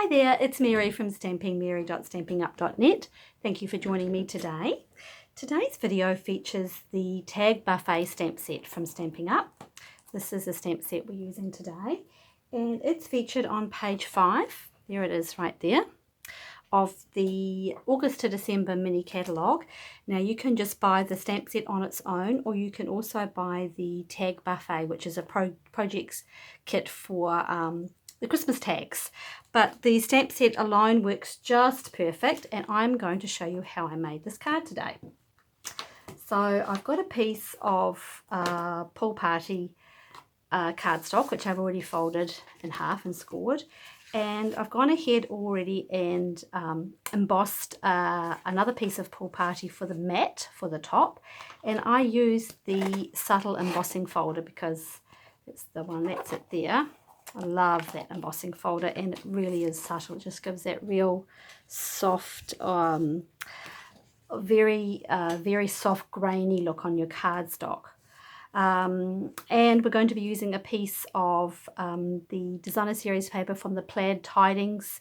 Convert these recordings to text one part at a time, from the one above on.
Hi there, it's Mary from stampingmary.stampinup.net. Thank you for joining me today. Today's video features the Tag Buffet stamp set from Stampin' Up. This is the stamp set we're using today, and it's featured on page 5. There it is right there, of the August to December mini catalogue. Now you can just buy the stamp set on its own, or you can also buy the Tag Buffet, which is a projects kit for the Christmas tags. But the stamp set alone works just perfect, and I'm going to show you how I made this card today. So I've got a piece of Pool Party cardstock, which I've already folded in half and scored, and I've gone ahead already and embossed another piece of Pool Party for the mat for the top, and I used the subtle embossing folder because it's the one that's it there. I love that embossing folder, and it really is subtle. It just gives that real soft, very soft grainy look on your cardstock. And we're going to be using a piece of the Designer Series paper from the Plaid Tidings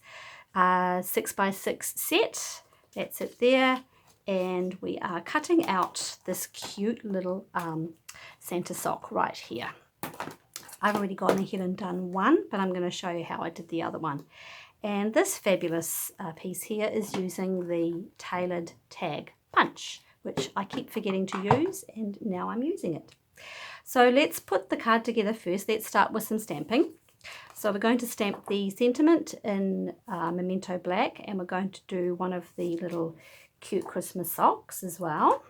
6x6 set. That's it there. And we are cutting out this cute little Santa sock right here. I've already gone ahead and done one, but I'm going to show you how I did the other one. And this fabulous piece here is using the tailored tag punch, which I keep forgetting to use, and now I'm using it. So let's put the card together first. Let's start with some stamping. So we're going to stamp the sentiment in Memento Black, and we're going to do one of the little cute Christmas socks as well.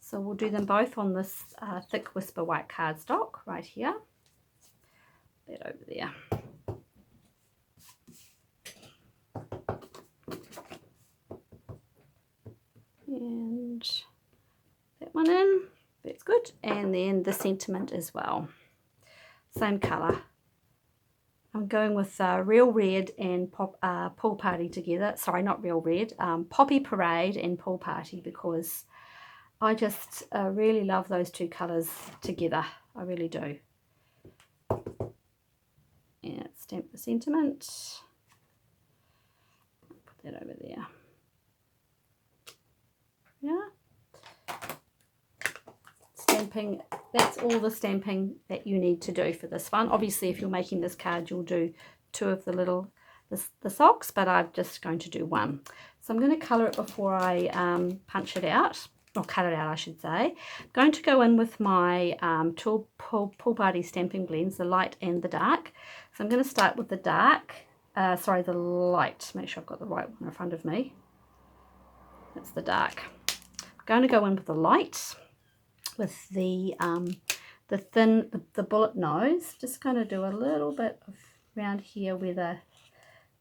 So we'll do them both on this thick Whisper white cardstock right here. That over there. And that one in. That's good. And then the sentiment as well. Same colour. I'm going with Real Red and Pool Party together. Sorry, not Real Red. Poppy Parade and Pool Party, because I just really love those two colours together. I really do. And stamp the sentiment. Put that over there. Yeah. Stamping, that's all the stamping that you need to do for this one. Obviously, if you're making this card, you'll do two of the little the socks, but I'm just going to do one. So I'm going to colour it before I punch it out, or cut it out I should say. I'm going to go in with my Pool Party stamping blends, the light and the dark. So I'm going to start with the dark, the light. Make sure I've got the right one in front of me. That's the dark. I'm going to go in with the light, with the bullet nose. Just going to do a little bit of around here where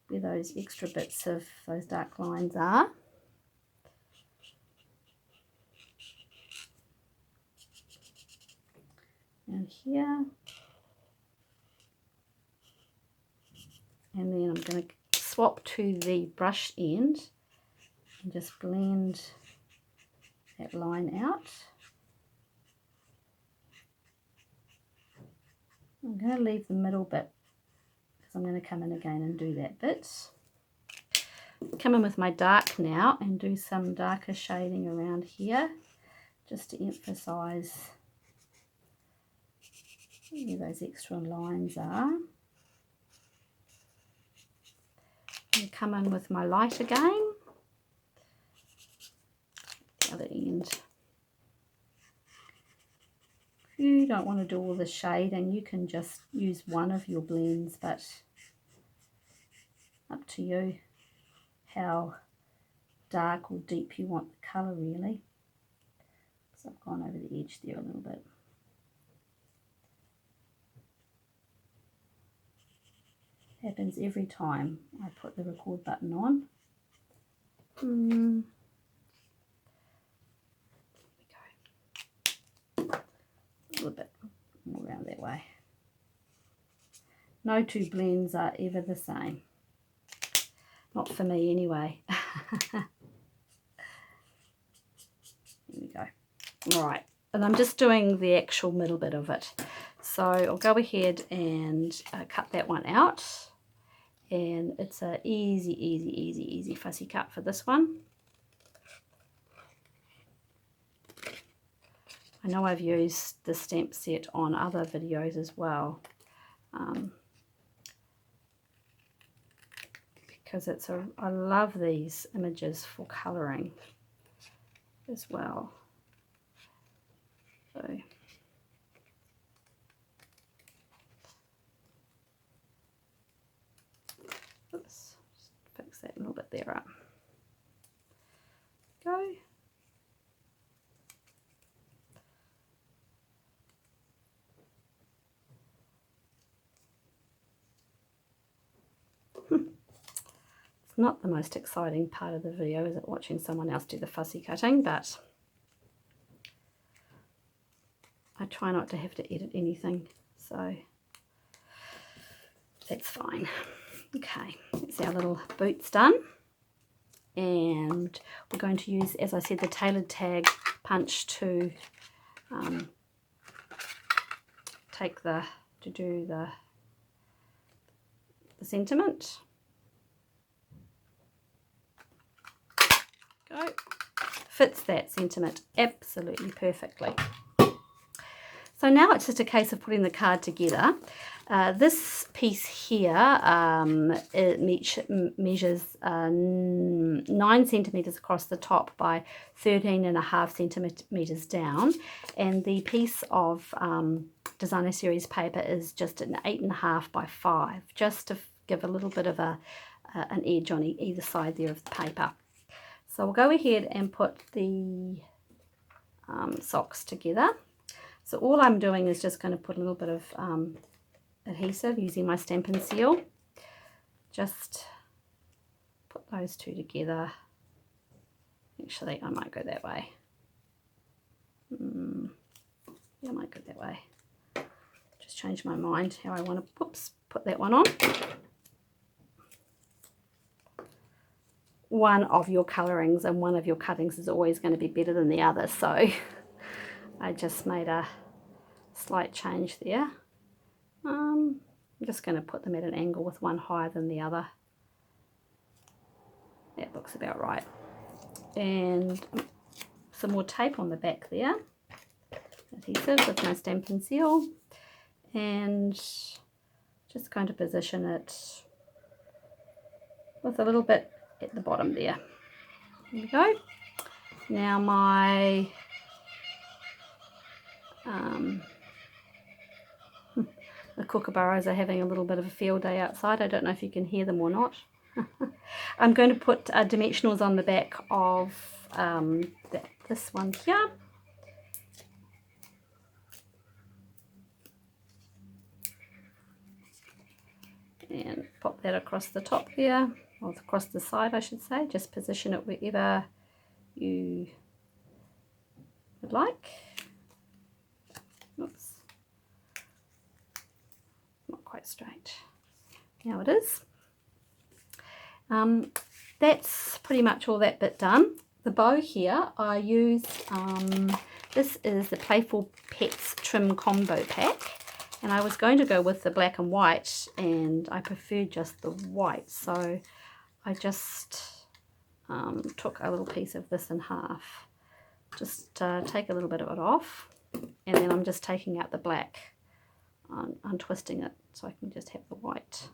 those extra bits of those dark lines are. And here. And then I'm going to swap to the brush end and just blend that line out. I'm going to leave the middle bit because I'm going to come in again and do that bit. Come in with my dark now and do some darker shading around here just to emphasize where those extra lines are. And come in with my light again, the other end. If you don't want to do all the shading, you can just use one of your blends, but up to you how dark or deep you want the colour really. So I've gone over the edge there a little bit. Happens every time I put the record button on. There we go. A little bit more around that way. No two blends are ever the same. Not for me anyway. There we go. Alright, and I'm just doing the actual middle bit of it. So I'll go ahead and cut that one out. and it's a easy fussy cut for this one. I know I've used the stamp set on other videos as well, because I love these images for colouring as well. So let's fix that a little bit there up. Go. It's not the most exciting part of the video, is it, watching someone else do the fussy cutting, but I try not to have to edit anything, so that's fine. Okay, that's our little boots done, and we're going to use, as I said, the tailored tag punch to do the sentiment. Go. Fits that sentiment absolutely perfectly. So now it's just a case of putting the card together. This piece here it measures 9 centimetres across the top by 13.5 centimetres down, and the piece of designer series paper is just an 8.5 by 5, just to give a little bit of an edge on either side there of the paper. So we'll go ahead and put the socks together. So all I'm doing is just going to put a little bit of adhesive using my Stampin' Seal. Just put those two together. Actually, I might go that way. Yeah, I might go that way. Just change my mind how I want to, put that one on. One of your colorings and one of your cuttings is always going to be better than the other, so I just made a slight change there. I'm just going to put them at an angle with one higher than the other. That looks about right. And some more tape on the back there. Adhesive with my Stampin' Seal. And just going to position it with a little bit at the bottom there. There we go. Now my the kookaburras are having a little bit of a field day outside. I don't know if you can hear them or not. I'm going to put dimensionals on the back of this one here. And pop that across the top there, or across the side I should say. Just position it wherever you would like. Oops. Not quite straight. Now it is. That's pretty much all that bit done. The bow here, I used, this is the Playful Pets Trim Combo Pack, and I was going to go with the black and white, and I preferred just the white, so I just took a little piece of this in half. Just take a little bit of it off, and then I'm just taking out the black, untwisting it so I can just have the white.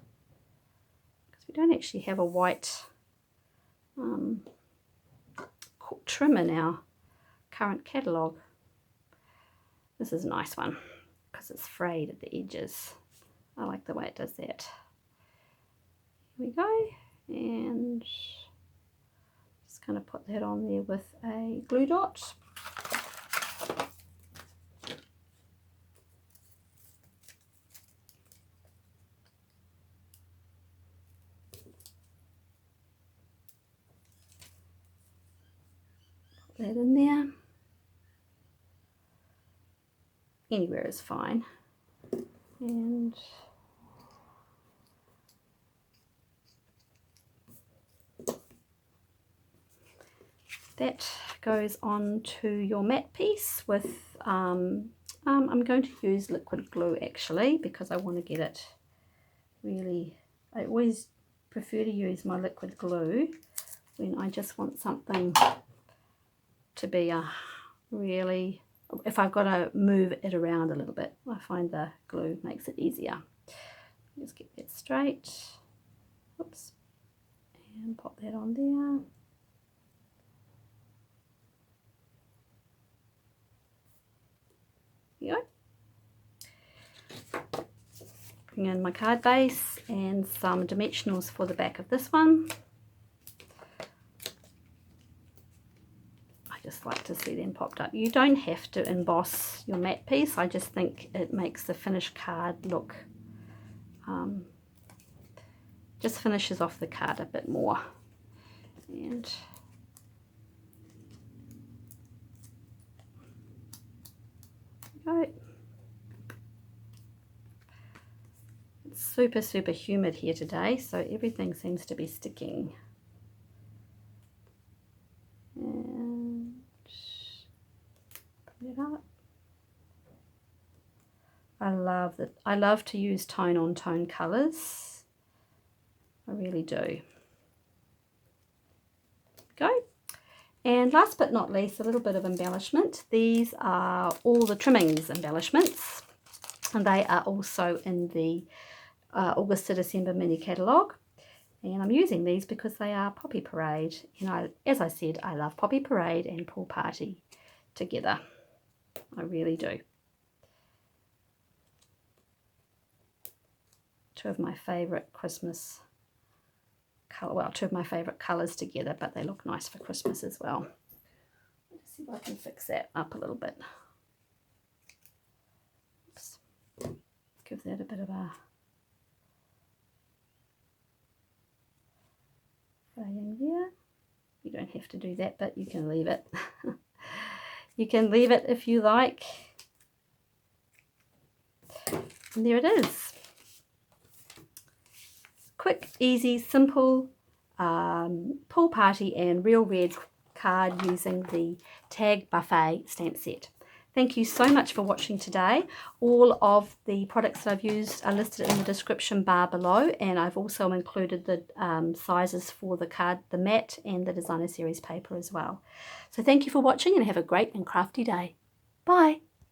We don't actually have a white trim in our current catalogue. This is a nice one because it's frayed at the edges. I like the way it does that. Here we go, and just going to put that on there with a glue dot. That in there. Anywhere is fine. And that goes on to your matte piece with, I'm going to use liquid glue actually, because I want to get it really, I always prefer to use my liquid glue when I just want something to be a really, if I've got to move it around a little bit, I find the glue makes it easier. Just get that straight. Oops. And pop that on there. There you go. Bring in my card base and some dimensionals for the back of this one. I just like to see them popped up. You don't have to emboss your matte piece. I just think it makes the finished card look, just finishes off the card a bit more. And go. It's super, super humid here today, so everything seems to be sticking. And put it up. I love that. I love to use tone on tone colors. I really do. Go. And last but not least, a little bit of embellishment. These are all the trimmings embellishments, and they are also in the August to December mini catalogue. And I'm using these because they are Poppy Parade. And as I said, I love Poppy Parade and Pool Party together. I really do. Two of my favourite Christmas colour, well, two of my favourite colours together, but they look nice for Christmas as well. Let's see if I can fix that up a little bit. Oops. Give that a bit of a fraying there. You don't have to do that, but you can leave it. You can leave it if you like. And there it is. Quick, easy, simple pool party and real red card using the Tag Buffet stamp set. Thank you so much for watching today. All of the products that I've used are listed in the description bar below, and I've also included the sizes for the card, the matte and the designer series paper as well. So thank you for watching and have a great and crafty day. Bye.